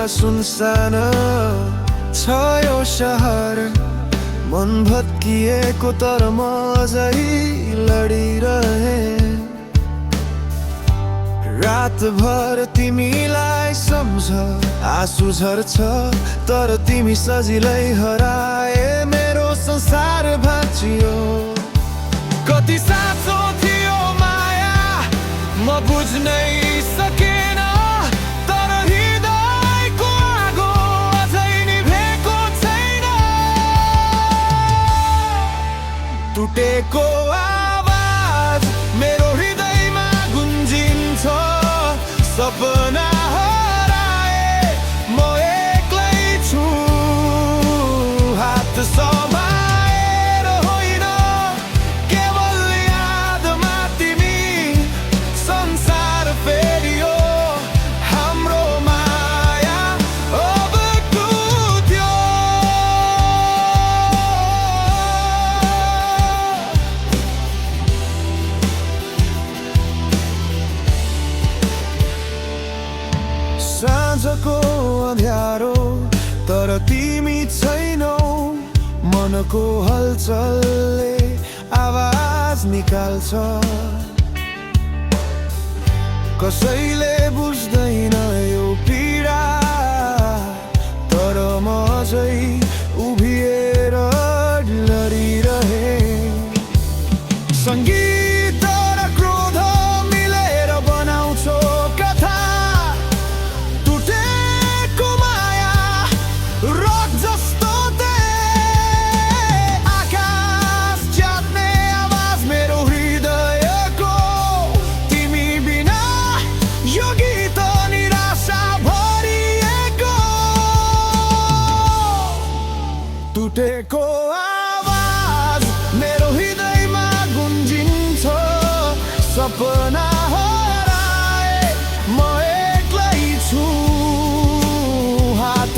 सुनसान छ यो शहर मन भत्किएको तर म अझै लडिरहे रातभर तिमीलाई सम्झ आँसु झर्छ तर तिमी सजिलै हराए मेरो संसार भाँचियो कति साँचो थियो माया म बुझ्नै सकेन तर हृदयको आगो अझै निभेको छैन टुटेको आवाज मेरो हृदयमा गुन्जिन्छ सपना हराए म एक्लै छु हात समाएर होइन केवल यादमा तिमी संसार फेरियो हाम्रो माया अब टुट्यो साँझको अँध्यारो तर तिमी छैनौ मनको हलचलले आवाज निकाल्छ कसैले बुझ्दैन यो पीडा तर म अझै उभिएर लडिरहे सङ्गीत र क्रोध मिलेर बनाउँछौ कथा टुटेको माया रक जस्तो आकाश च्यात्ने आवाज मेरो हृदयको तिमी बिना यो गीत निराशा भरिएको टुटेको आवाज मेरो हृदयमा गुन्जिन्छ सपना हराए म एक्लै छु हात